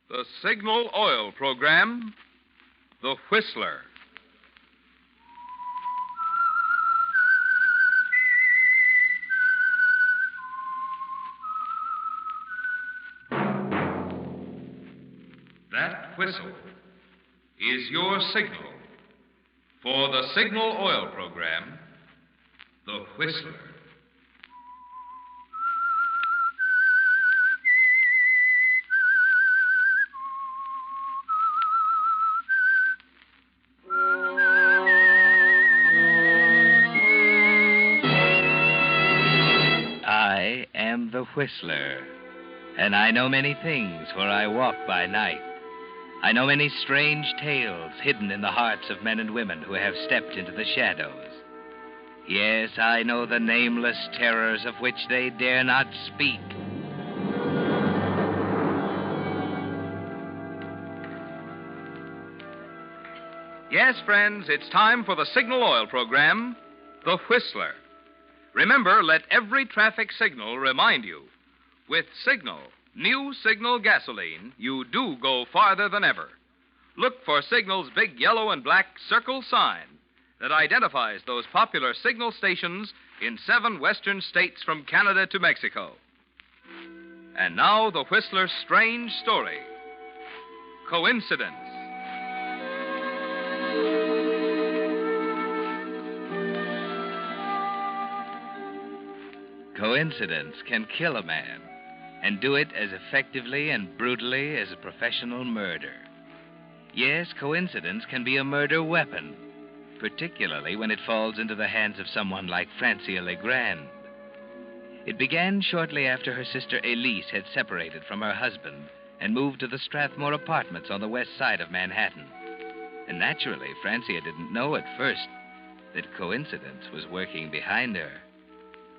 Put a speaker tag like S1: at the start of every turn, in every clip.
S1: The Signal Oil Program, The Whistler. That whistle is your signal for the Signal Oil Program, The Whistler.
S2: I am the Whistler, and I know many things, for I walk by night. I know many strange tales hidden in the hearts of men and women who have stepped into the shadows. Yes, I know the nameless terrors of which they dare not speak.
S1: Yes, friends, it's time for the Signal Oil Program, The Whistler. Remember, let every traffic signal remind you. With Signal, new Signal gasoline, you do go farther than ever. Look for Signal's big yellow and black circle sign that identifies those popular signal stations in 7 western states from Canada to Mexico. And now, the Whistler's strange story. Coincidence.
S2: Coincidence can kill a man, and do it as effectively and brutally as a professional murder. Yes, coincidence can be a murder weapon, particularly when it falls into the hands of someone like Francia Legrand. It began shortly after her sister Elise had separated from her husband and moved to the Strathmore apartments on the west side of Manhattan. And naturally, Francia didn't know at first that coincidence was working behind her.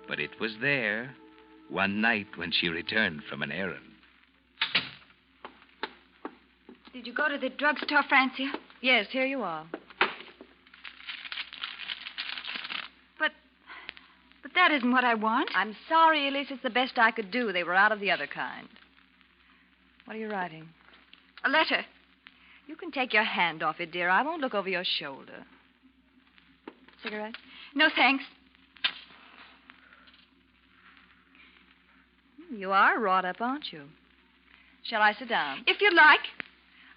S2: But it was there one night when she returned from an errand.
S3: Did you go to the drugstore, Francia?
S4: Yes, here you are.
S3: But that isn't what I want.
S4: I'm sorry, Elise. It's the best I could do. They were out of the other kind. What are you writing?
S3: A letter.
S4: You can take your hand off it, dear. I won't look over your shoulder. Cigarette?
S3: No, thanks.
S4: You are wrought up, aren't you? Shall I sit down?
S3: If you'd like.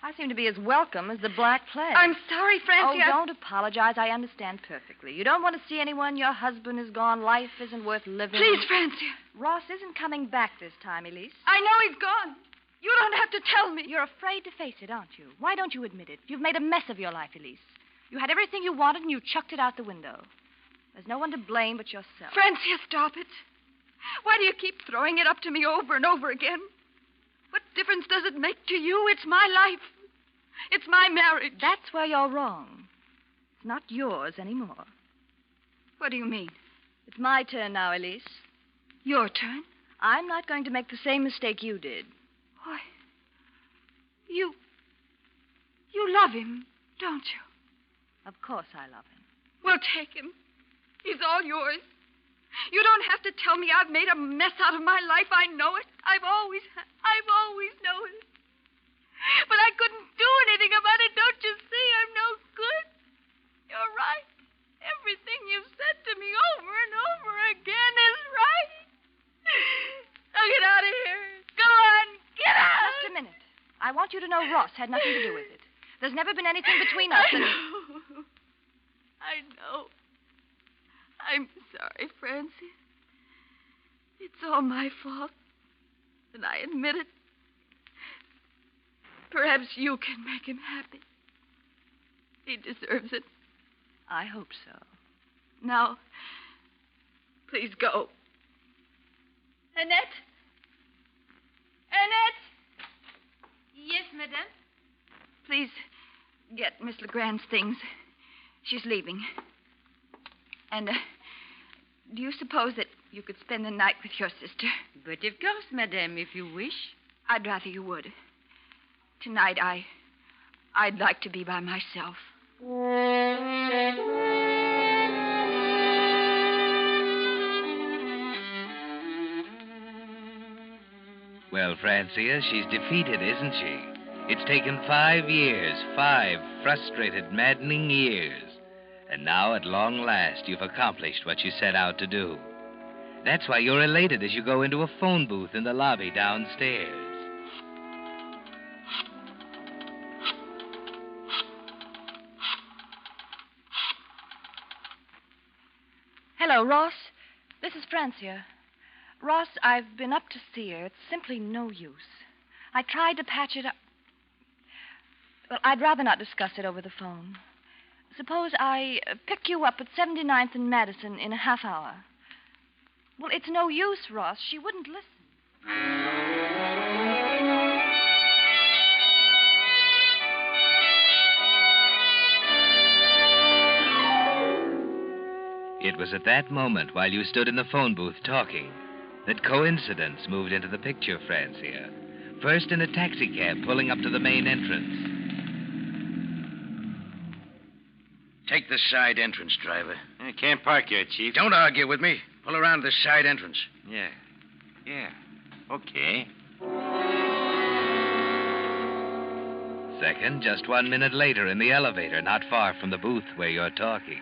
S4: I seem to be as welcome as the Black Plague.
S3: I'm sorry, Francia.
S4: Oh, don't apologize. I understand perfectly. You don't want to see anyone. Your husband is gone. Life isn't worth living.
S3: Please, Francia.
S4: Ross isn't coming back this time, Elise.
S3: I know he's gone. You don't have to tell me.
S4: You're afraid to face it, aren't you? Why don't you admit it? You've made a mess of your life, Elise. You had everything you wanted, and you chucked it out the window. There's no one to blame but yourself.
S3: Francia, stop it. Why do you keep throwing it up to me over and over again? What difference does it make to you? It's my life. It's my marriage.
S4: That's where you're wrong. It's not yours anymore.
S3: What do you mean?
S4: It's my turn now, Elise.
S3: Your turn?
S4: I'm not going to make the same mistake you did.
S3: Why, you love him, don't you?
S4: Of course I love him.
S3: Well, take him. He's all yours. You don't have to tell me I've made a mess out of my life. I know it. I've always known it. But I couldn't do anything about it. Don't you see? I'm no good. You're right. Everything you've said to me over and over again is right. Now get out of here. Go on. Get out.
S4: Just a minute. I want you to know Ross had nothing to do with it. There's never been anything between us.
S3: I know. I'm sorry, Francie. It's all my fault. And I admit it. Perhaps you can make him happy. He deserves it.
S4: I hope so.
S3: Now, please go. Annette? Annette?
S5: Yes, madame.
S3: Please get Miss Legrand's things. She's leaving. And do you suppose that you could spend the night with your sister?
S5: But of course, madame, if you wish.
S3: I'd rather you would. Tonight, I'd like to be by myself.
S2: Well, Francia, she's defeated, isn't she? It's taken 5 years, 5 frustrated, maddening years. And now, at long last, you've accomplished what you set out to do. That's why you're elated as you go into a phone booth in the lobby downstairs.
S4: Hello, Ross. This is Francia. Ross, I've been up to see her. It's simply no use. I tried to patch it up. Well, I'd rather not discuss it over the phone. Suppose I pick you up at 79th and Madison in a half hour. Well, it's no use, Ross. She wouldn't listen.
S2: It was at that moment, while you stood in the phone booth talking, that coincidence moved into the picture, Francia. First in a taxicab pulling up to the main entrance.
S6: Take the side entrance, driver.
S7: I can't park here, Chief.
S6: Don't argue with me. Pull around the side entrance.
S7: Yeah. Okay.
S2: Second, just 1 minute later in the elevator, not far from the booth where you're talking.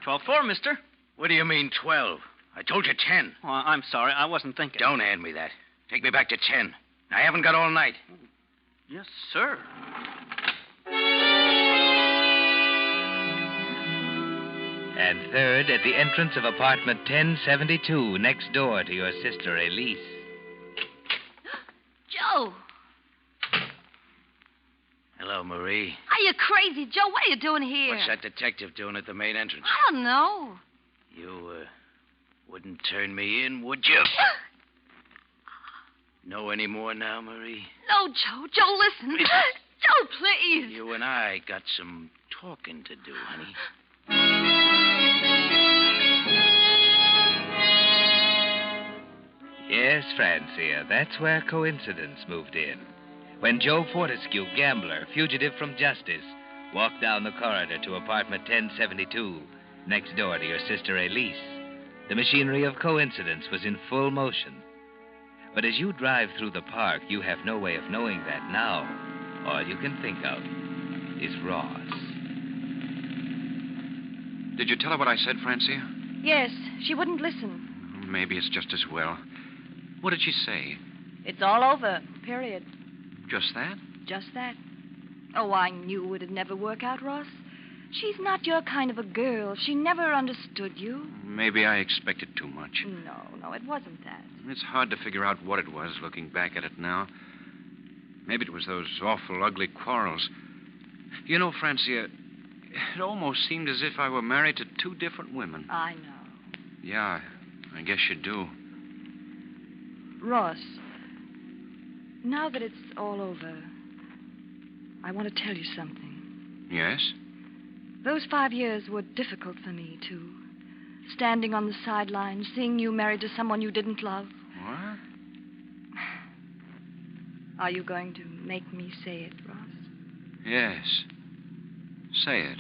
S8: 12-4, mister.
S6: What do you mean, 12? I told you 10.
S8: Oh, I'm sorry. I wasn't thinking.
S6: Don't hand me that. Take me back to 10. I haven't got all night.
S8: Yes, sir.
S2: And third, at the entrance of apartment 1072, next door to your sister, Elise.
S3: Joe,
S6: Hello, Marie.
S3: are you crazy? Joe, what are you doing here?
S6: What's that detective doing at the main entrance?
S3: I don't know.
S6: You, wouldn't turn me in, would you? Know any more now, Marie?
S3: No, Joe. Joe, listen. Joe, please.
S6: You and I got some talking to do, honey.
S2: Yes, Francia, that's where coincidence moved in. When Joe Fortescue, gambler, fugitive from justice, walked down the corridor to apartment 1072, next door to your sister Elise, the machinery of coincidence was in full motion. But as you drive through the park, you have no way of knowing that now. All you can think of is Ross.
S9: Did you tell her what I said, Francia?
S4: Yes, she wouldn't listen.
S9: Maybe it's just as well. What did she say?
S4: It's all over, period.
S9: Just that?
S4: Just that. Oh, I knew it'd never work out, Ross. She's not your kind of a girl. She never understood you.
S9: Maybe I expected too much.
S4: No, it wasn't that.
S9: It's hard to figure out what it was, looking back at it now. Maybe it was those awful, ugly quarrels. You know, Francia, it almost seemed as if I were married to two different women.
S4: I know.
S9: Yeah, I guess you do.
S4: Ross, now that it's all over, I want to tell you something.
S9: Yes?
S4: Those 5 years were difficult for me, too. Standing on the sidelines, seeing you married to someone you didn't love.
S9: What?
S4: Are you going to make me say it, Ross?
S9: Yes. Say it.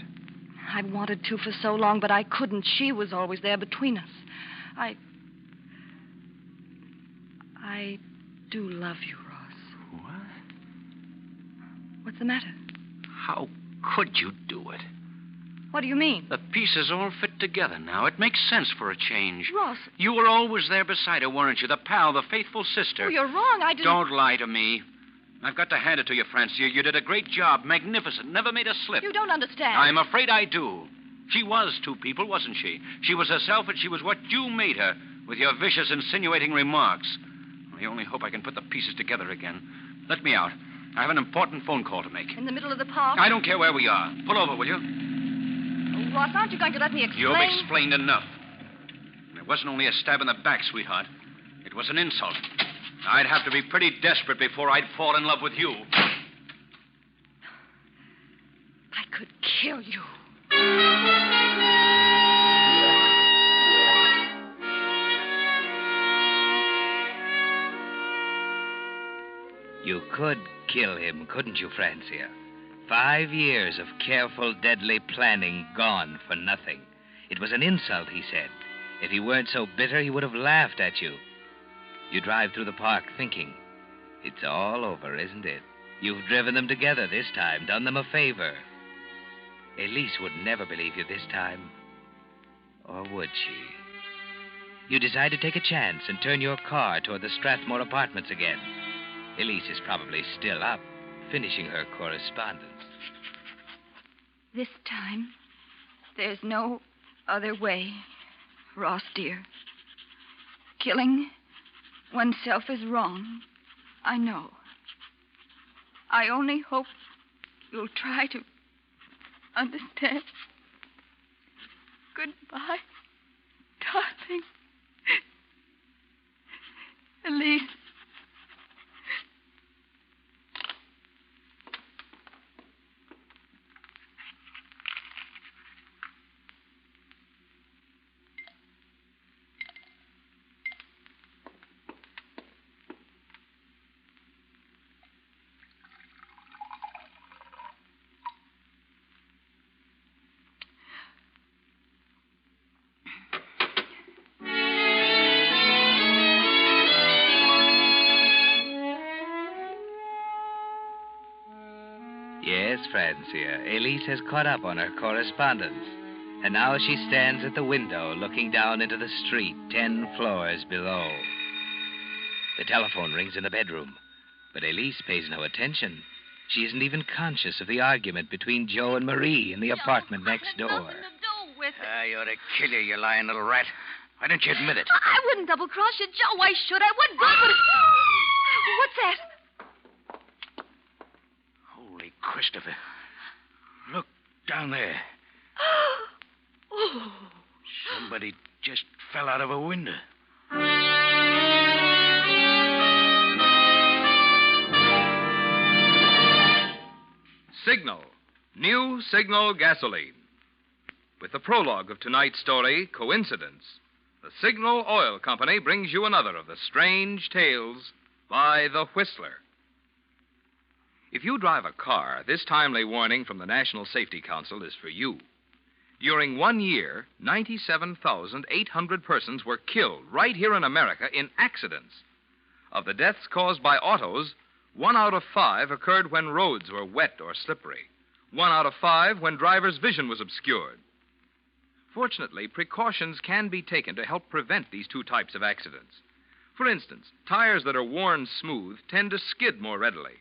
S4: I wanted to for so long, but I couldn't. She was always there between us. I do love you, Ross.
S6: What?
S4: What's the matter?
S6: How could you do it?
S4: What do you mean?
S6: The pieces all fit together now. It makes sense for a change.
S4: Ross.
S6: You were always there beside her, weren't you? The pal, the faithful sister.
S4: Oh, you're wrong. I didn't...
S6: Don't lie to me. I've got to hand it to you, Francia. You did a great job. Magnificent. Never made a slip.
S4: You don't understand.
S6: I'm afraid I do. She was two people, wasn't she? She was herself, and she was what you made her, with your vicious, insinuating remarks. I only hope I can put the pieces together again. Let me out. I have an important phone call to make.
S4: In the middle of the park?
S6: I don't care where we are. Pull over, will you?
S4: Oh, Ross, aren't you going to let me explain?
S6: You've explained enough. It wasn't only a stab in the back, sweetheart. It was an insult. I'd have to be pretty desperate before I'd fall in love with you.
S4: I could kill you.
S2: You could kill him, couldn't you, Francia? 5 years of careful, deadly planning gone for nothing. It was an insult, he said. If he weren't so bitter, he would have laughed at you. You drive through the park thinking. It's all over, isn't it? You've driven them together this time, done them a favor. Elise would never believe you this time. Or would she? You decide to take a chance and turn your car toward the Strathmore apartments again. Elise is probably still up, finishing her correspondence.
S3: This time, there's no other way, Ross, dear. Killing oneself is wrong. I know. I only hope you'll try to understand. Goodbye, darling. Elise.
S2: Yes, Francia, Elise has caught up on her correspondence. And now she stands at the window looking down into the street 10 floors below. The telephone rings in the bedroom, but Elise pays no attention. She isn't even conscious of the argument between Joe and Marie in the apartment next door.
S5: Nothing to do with it.
S6: I ought to kill you, you lying little rat. Why don't you admit it?
S3: I wouldn't double-cross you, Joe. Why should I? What good would it... What's that?
S6: Holy Christopher. Look down there.
S3: Oh.
S6: Somebody just fell out of a window.
S1: Signal. New Signal gasoline. With the prologue of tonight's story, Coincidence, the Signal Oil Company brings you another of the strange tales by the Whistler. If you drive a car, this timely warning from the National Safety Council is for you. During 1 year, 97,800 persons were killed right here in America in accidents. Of the deaths caused by autos, 1 out of 5 occurred when roads were wet or slippery. 1 out of 5 when drivers' vision was obscured. Fortunately, precautions can be taken to help prevent these two types of accidents. For instance, tires that are worn smooth tend to skid more readily.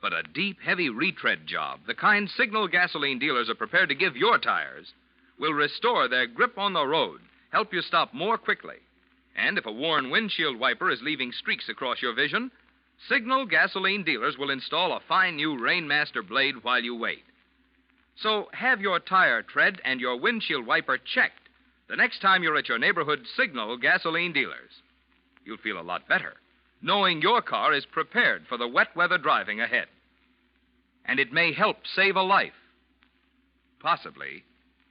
S1: But a deep, heavy retread job, the kind Signal gasoline dealers are prepared to give your tires, will restore their grip on the road, help you stop more quickly. And if a worn windshield wiper is leaving streaks across your vision, Signal gasoline dealers will install a fine new Rainmaster blade while you wait. So have your tire tread and your windshield wiper checked the next time you're at your neighborhood Signal gasoline dealers. You'll feel a lot better, knowing your car is prepared for the wet weather driving ahead. And it may help save a life. Possibly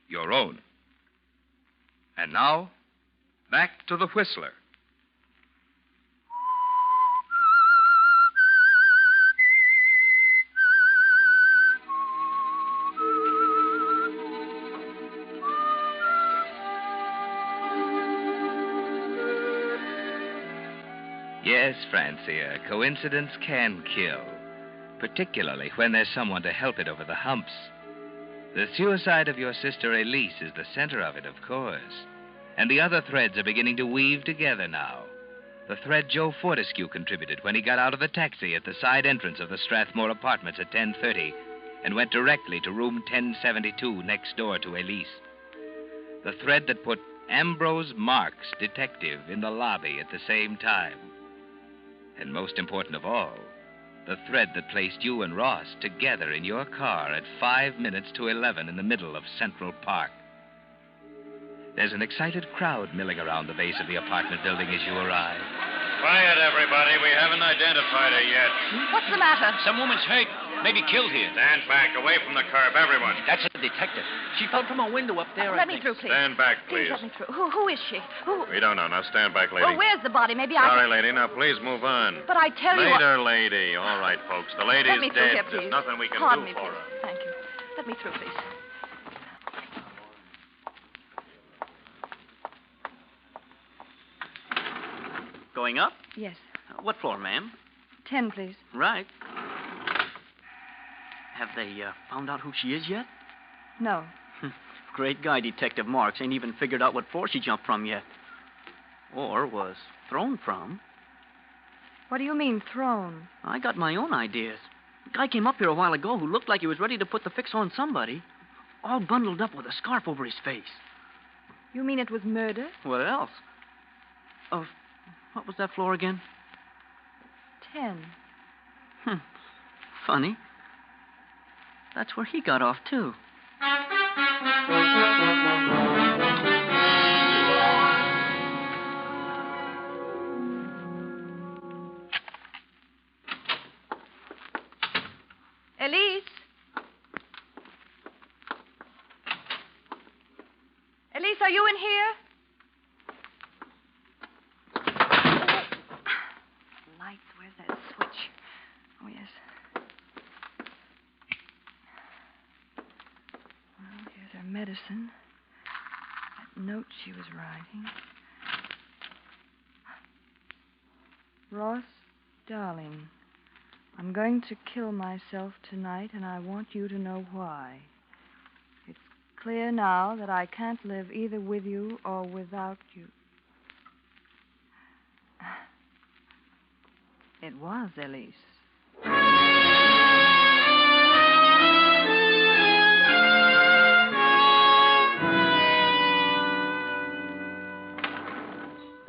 S1: your own. And now, back to the Whistler.
S2: Yes, Francia, coincidence can kill, particularly when there's someone to help it over the humps. The suicide of your sister Elise is the center of it, of course. And the other threads are beginning to weave together now. The thread Joe Fortescue contributed when he got out of the taxi at the side entrance of the Strathmore apartments at 10:30 and went directly to room 1072 next door to Elise. The thread that put Ambrose Marks, detective, in the lobby at the same time. And most important of all, the thread that placed you and Ross together in your car at 5 minutes to 11 in the middle of Central Park. There's an excited crowd milling around the base of the apartment building as you arrive.
S7: Quiet, everybody. We haven't identified her yet.
S4: What's the matter?
S6: Some woman's hurt, maybe killed here.
S7: Stand back, away from the curb, everyone.
S6: That's a detective. She fell from a window up there,
S4: Let me through, please.
S7: Stand back, please.
S4: Let me through. Who is she? Who?
S7: We don't know. Now stand back, lady.
S4: Well, where's the body? Maybe
S7: Sorry, lady. Now please move on.
S4: But I tell you what...
S7: Later, lady. All right, folks. The lady's
S4: Let me through
S7: dead.
S4: here, please.
S7: There's nothing we can
S4: Pardon
S7: do
S4: me,
S7: for
S4: please.
S7: her.
S4: Thank you. Let me through, please.
S8: Going up?
S4: Yes.
S8: What floor, ma'am?
S4: 10, please.
S8: Right. Have they found out who she is yet?
S4: No.
S8: Great guy, Detective Marks. Ain't even figured out what floor she jumped from yet. Or was thrown from.
S4: What do you mean, thrown?
S8: I got my own ideas. A guy came up here a while ago who looked like he was ready to put the fix on somebody. All bundled up with a scarf over his face.
S4: You mean it was murder?
S8: What else? Oh, what was that floor again?
S4: 10.
S8: Funny. That's where he got off, too.
S4: Elise? Elise, are you in here? Lights, where's that switch? Oh, yes. Well, here's her medicine. That note she was writing. Ross, darling, I'm going to kill myself tonight, and I want you to know why. It's clear now that I can't live either with you or without you. It was Elise.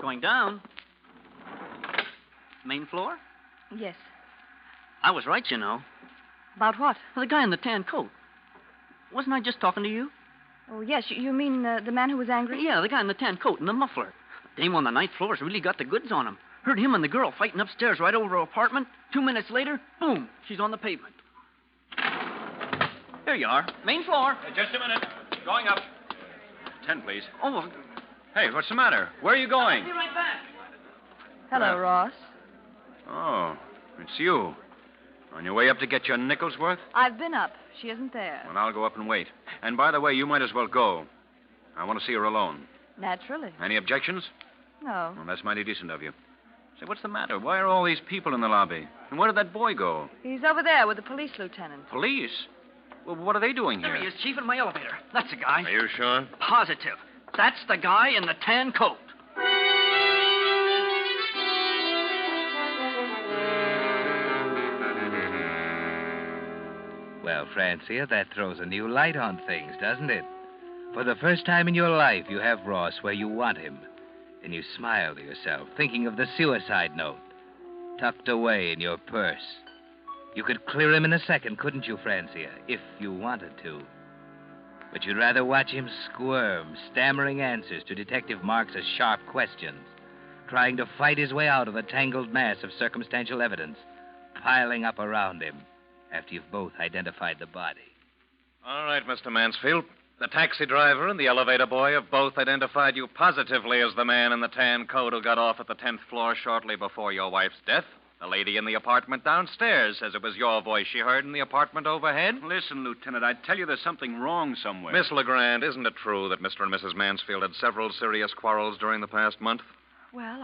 S8: Going down. Main floor?
S4: Yes.
S8: I was right, you know.
S4: About what?
S8: The guy in the tan coat. Wasn't I just talking to you?
S4: Oh, yes. You mean the man who was angry?
S8: Yeah, the guy in the tan coat and the muffler. Dame on the ninth floor's really got the goods on him. Heard him and the girl fighting upstairs right over her apartment. 2 minutes later, boom, she's on the pavement. There you are. Main floor.
S6: Just a minute. Going up. 10, please.
S8: Oh,
S6: Hey, what's the matter? Where are you going?
S8: I'll be right back.
S4: Hello, Ross.
S6: Oh, it's you. On your way up to get your nickel's worth?
S4: I've been up. She isn't there.
S6: Well, I'll go up and wait. And by the way, you might as well go. I want to see her alone.
S4: Naturally.
S6: Any objections?
S4: No.
S6: Well, that's mighty decent of you. Say, what's the matter? Why are all these people in the lobby? And where did that boy go?
S4: He's over there with the police lieutenant.
S6: Police? Well, what are they doing here?
S8: There he is, Chief, in my elevator. That's the guy.
S7: Are you sure?
S8: Positive. That's the guy in the tan coat.
S2: Well, Francia, that throws a new light on things, doesn't it? For the first time in your life, you have Ross where you want him. And you smile to yourself, thinking of the suicide note, tucked away in your purse. You could clear him in a second, couldn't you, Francia, if you wanted to? But you'd rather watch him squirm, stammering answers to Detective Marks's sharp questions, trying to fight his way out of the tangled mass of circumstantial evidence, piling up around him after you've both identified the body.
S7: All right, Mr. Mansfield. The taxi driver and the elevator boy have both identified you positively as the man in the tan coat who got off at the 10th floor shortly before your wife's death. The lady in the apartment downstairs says it was your voice she heard in the apartment overhead.
S6: Listen, Lieutenant, I tell you there's something wrong somewhere.
S7: Miss LeGrand, isn't it true that Mr. and Mrs. Mansfield had several serious quarrels during the past month?
S4: Well,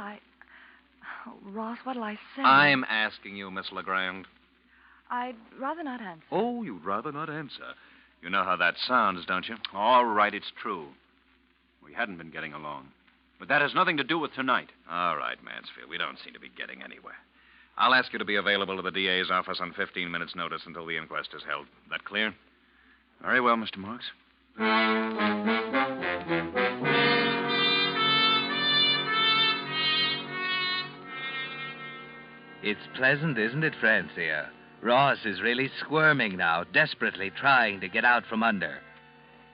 S4: Oh, Ross, what'll I say?
S7: I'm asking you, Miss LeGrand.
S4: I'd rather not answer.
S6: Oh, you'd rather not answer. You know how that sounds, don't you? All right, it's true. We hadn't been getting along. But that has nothing to do with tonight.
S7: All right, Mansfield. We don't seem to be getting anywhere. I'll ask you to be available to the DA's office on 15 minutes' notice until the inquest is held. That clear?
S6: Very well, Mr. Marks.
S2: It's pleasant, isn't it, Francia? Ross is really squirming now, desperately trying to get out from under.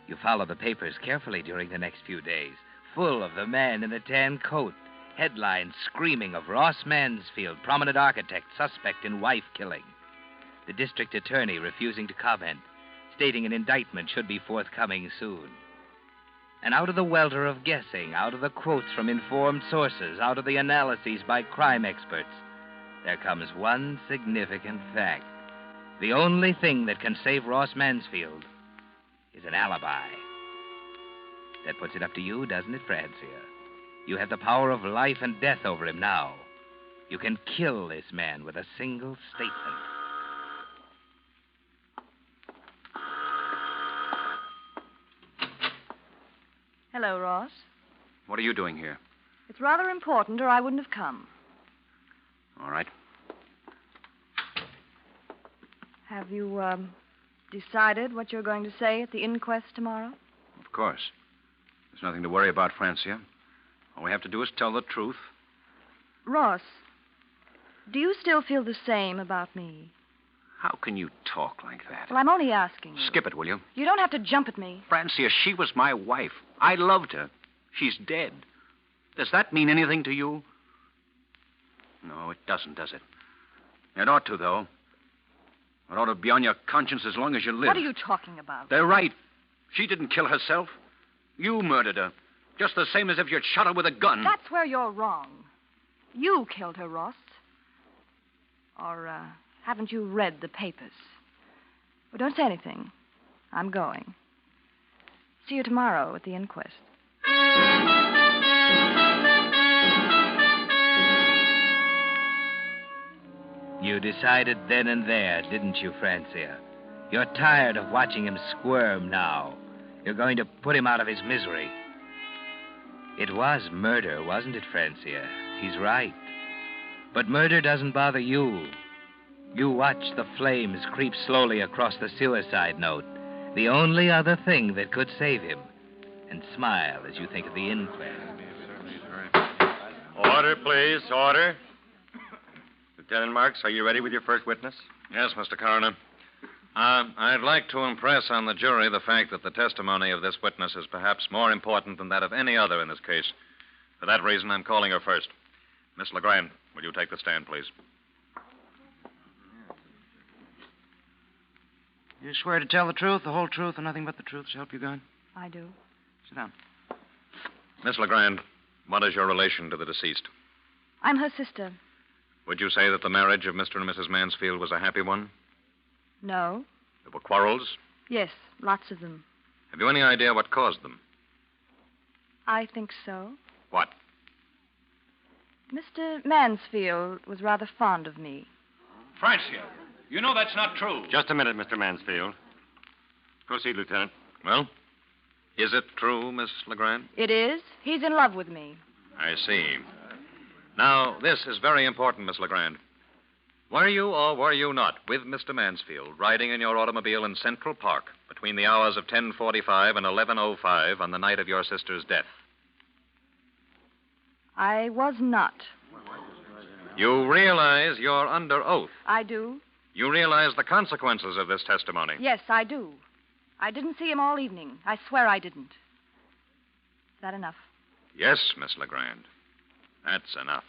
S2: You follow the papers carefully during the next few days, full of the man in the tan coat. Headlines screaming of Ross Mansfield, prominent architect, suspect in wife killing. The district attorney refusing to comment, stating an indictment should be forthcoming soon. And out of the welter of guessing, out of the quotes from informed sources, out of the analyses by crime experts, there comes one significant fact. The only thing that can save Ross Mansfield is an alibi. That puts it up to you, doesn't it, Francia? You have the power of life and death over him now. You can kill this man with a single statement.
S4: Hello, Ross.
S6: What are you doing here?
S4: It's rather important, or I wouldn't have come.
S6: All right.
S4: Have you, decided what you're going to say at the inquest tomorrow?
S6: Of course. There's nothing to worry about, Francia. All we have to do is tell the truth.
S4: Ross, do you still feel the same about me?
S6: How can you talk like that?
S4: Well, I'm only asking you.
S6: Skip it, will you?
S4: You don't have to jump at me.
S6: Francia, she was my wife. I loved her. She's dead. Does that mean anything to you? No, it doesn't, does it? It ought to, though. It ought to be on your conscience as long as you live.
S4: What are you talking about?
S6: They're right. She didn't kill herself. You murdered her. Just the same as if you'd shot her with a gun.
S4: That's where you're wrong. You killed her, Ross. Or, haven't you read the papers? Well, don't say anything. I'm going. See you tomorrow at the inquest.
S2: You decided then and there, didn't you, Francia? You're tired of watching him squirm now. You're going to put him out of his misery. It was murder, wasn't it, Francia? He's right. But murder doesn't bother you. You watch the flames creep slowly across the suicide note, the only other thing that could save him, and smile as you think of the inquest.
S7: Order, please. Order. Lieutenant Marks, are you ready with your first witness?
S9: Yes, Mr. Coroner. I'd like to impress on the jury the fact that the testimony of this witness is perhaps more important than that of any other in this case. For that reason, I'm calling her first. Miss Legrand, will you take the stand, please?
S8: You swear to tell the truth, the whole truth, and nothing but the truth to help you God?
S4: I do.
S8: Sit down.
S9: Miss Legrand, what is your relation to the deceased?
S4: I'm her sister.
S9: Would you say that the marriage of Mr. and Mrs. Mansfield was a happy one?
S4: No.
S9: There were quarrels?
S4: Yes, lots of them.
S9: Have you any idea what caused them?
S4: I think so.
S9: What?
S4: Mr. Mansfield was rather fond of me.
S6: Francia, you know that's not true.
S7: Just a minute, Mr. Mansfield. Proceed, Lieutenant.
S9: Well, is it true, Miss Legrand?
S4: It is. He's in love with me.
S9: I see. Now, this is very important, Miss Legrand. Were you or were you not with Mr. Mansfield riding in your automobile in Central Park between the hours of 10:45 and 11:05 on the night of your sister's death?
S4: I was not.
S9: You realize you're under oath.
S4: I do.
S9: You realize the consequences of this testimony.
S4: Yes, I do. I didn't see him all evening. I swear I didn't. Is that enough?
S9: Yes, Miss Legrand. That's enough.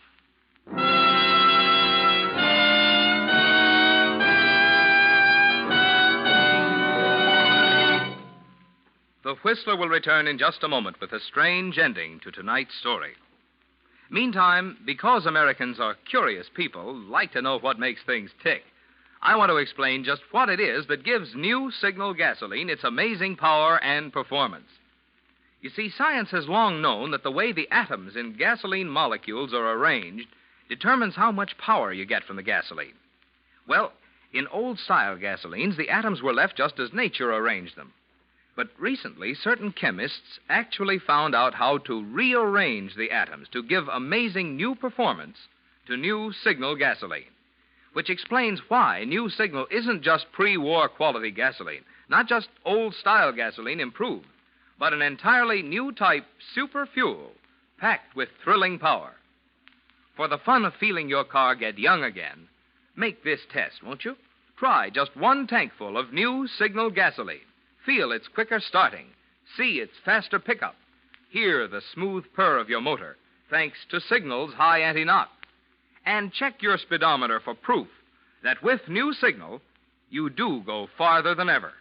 S1: The Whistler will return in just a moment with a strange ending to tonight's story. Meantime, because Americans are curious people, like to know what makes things tick, I want to explain just what it is that gives new Signal gasoline its amazing power and performance. You see, science has long known that the way the atoms in gasoline molecules are arranged determines how much power you get from the gasoline. Well, in old-style gasolines, the atoms were left just as nature arranged them. But recently, certain chemists actually found out how to rearrange the atoms to give amazing new performance to new Signal gasoline, which explains why new Signal isn't just pre-war quality gasoline, not just old-style gasoline improved, but an entirely new type super fuel packed with thrilling power. For the fun of feeling your car get young again, make this test, won't you? Try just one tankful of new Signal gasoline. Feel its quicker starting. See its faster pickup. Hear the smooth purr of your motor, thanks to Signal's high anti-knock. And check your speedometer for proof that with new Signal, you do go farther than ever.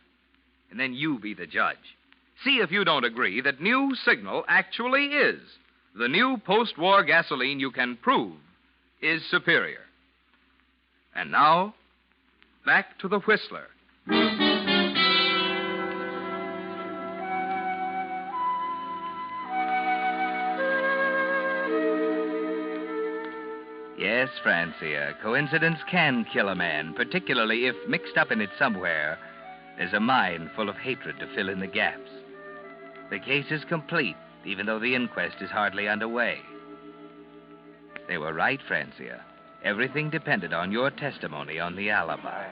S1: And then you be the judge. See if you don't agree that new Signal actually is the new post-war gasoline you can prove is superior. And now, back to the Whistler.
S2: Yes, Francia, coincidence can kill a man, particularly if, mixed up in it somewhere, there's a mind full of hatred to fill in the gaps. The case is complete, even though the inquest is hardly underway. They were right, Francia. Everything depended on your testimony on the alibi.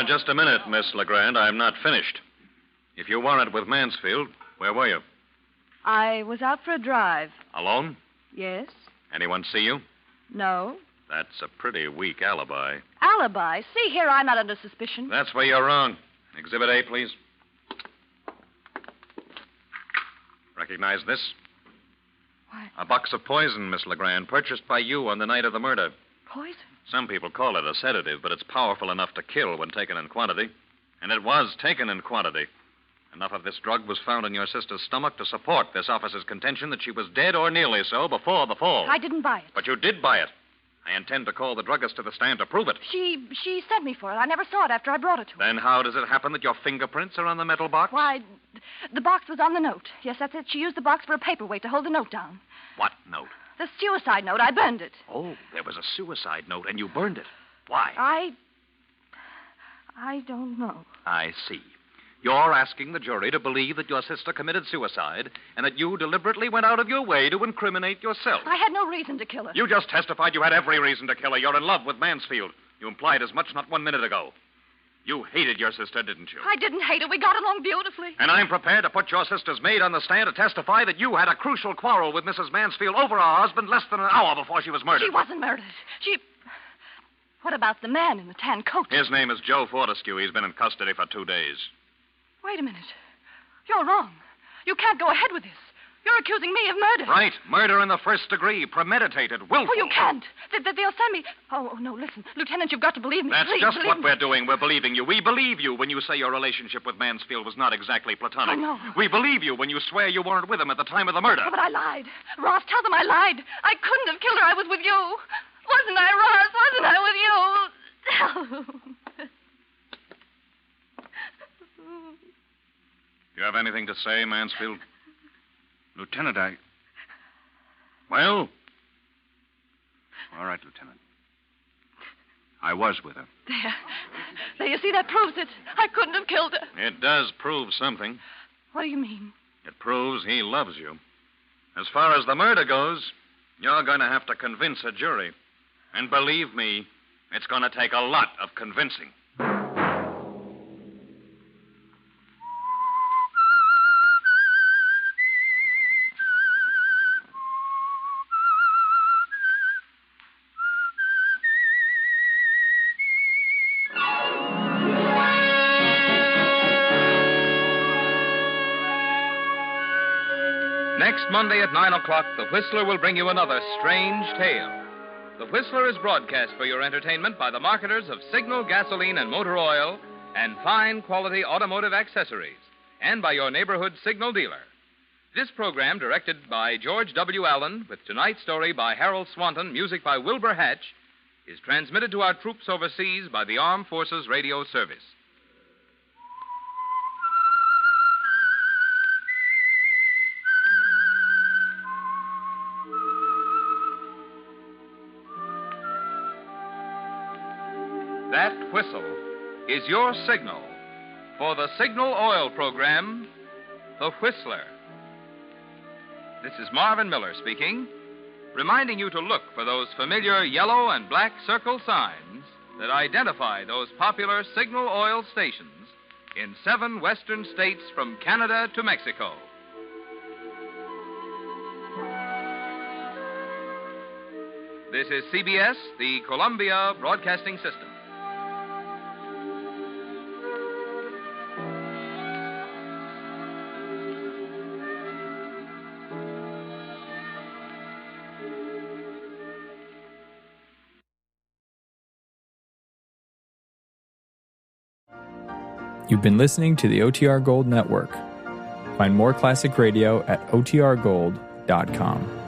S7: Just a minute, Miss Legrand. I'm not finished. If you weren't with Mansfield, where were you?
S4: I was out for a drive.
S7: Alone?
S4: Yes?
S7: Anyone see you?
S4: No?
S7: That's a pretty weak alibi.
S4: Alibi? See here, I'm not under suspicion.
S7: That's where you're wrong. Exhibit A, please. Recognize this?
S4: What?
S7: A box of poison, Miss Legrand, purchased by you on the night of the murder.
S4: Poison?
S7: Some people call it a sedative, but it's powerful enough to kill when taken in quantity. And it was taken in quantity. Enough of this drug was found in your sister's stomach to support this officer's contention that she was dead or nearly so before the fall.
S4: I didn't buy it.
S7: But you did buy it. I intend to call the druggist to the stand to prove it.
S4: She sent me for it. I never saw it after I brought it to her.
S7: Then how does it happen that your fingerprints are on the metal box?
S4: Why, the box was on the note. Yes, that's it. She used the box for a paperweight to hold the note down.
S7: What note?
S4: The suicide note. I burned it.
S7: Oh, there was a suicide note, and you burned it. Why?
S4: I don't know.
S7: I see. You're asking the jury to believe that your sister committed suicide and that you deliberately went out of your way to incriminate yourself.
S4: I had no reason to kill her.
S7: You just testified you had every reason to kill her. You're in love with Mansfield. You implied as much not 1 minute ago. You hated your sister, didn't you?
S4: I didn't hate her. We got along beautifully.
S7: And I'm prepared to put your sister's maid on the stand to testify that you had a crucial quarrel with Mrs. Mansfield over her husband less than an hour before she was murdered.
S4: She wasn't murdered. What about the man in the tan coat?
S7: His name is Joe Fortescue. He's been in custody for 2 days.
S4: Wait a minute. You're wrong. You can't go ahead with this. You're accusing me of murder.
S7: Right. Murder in the first degree. Premeditated. Willful.
S4: Oh, you can't. They'll send me... Oh, no, listen. Lieutenant, you've got to believe me.
S7: That's
S4: Please,
S7: just
S4: believe
S7: what
S4: me.
S7: we're doing. We're believing you. We believe you when you say your relationship with Mansfield was not exactly platonic.
S4: I know.
S7: We believe you when you swear you weren't with him at the time of the murder.
S4: Oh, but I lied. Ross, tell them I lied. I couldn't have killed her. I was with you. Wasn't I, Ross? Wasn't I with you?
S7: You have anything to say, Mansfield?
S9: Lieutenant, I...
S7: Well?
S9: All right, Lieutenant. I was with her.
S4: There, you see, that proves it. I couldn't have killed her.
S7: It does prove something.
S4: What do you mean?
S7: It proves he loves you. As far as the murder goes, you're going to have to convince a jury. And believe me, it's going to take a lot of convincing.
S1: Next Monday at 9 o'clock, The Whistler will bring you another strange tale. The Whistler is broadcast for your entertainment by the marketers of Signal gasoline and motor oil and fine quality automotive accessories, and by your neighborhood Signal dealer. This program, directed by George W. Allen, with tonight's story by Harold Swanton, music by Wilbur Hatch, is transmitted to our troops overseas by the Armed Forces Radio Service. That whistle is your signal for the Signal Oil program, The Whistler. This is Marvin Miller speaking, reminding you to look for those familiar yellow and black circle signs that identify those popular Signal Oil stations in 7 western states from Canada to Mexico. This is CBS, the Columbia Broadcasting System.
S10: You've been listening to the OTR Gold Network. Find more classic radio at otrgold.com.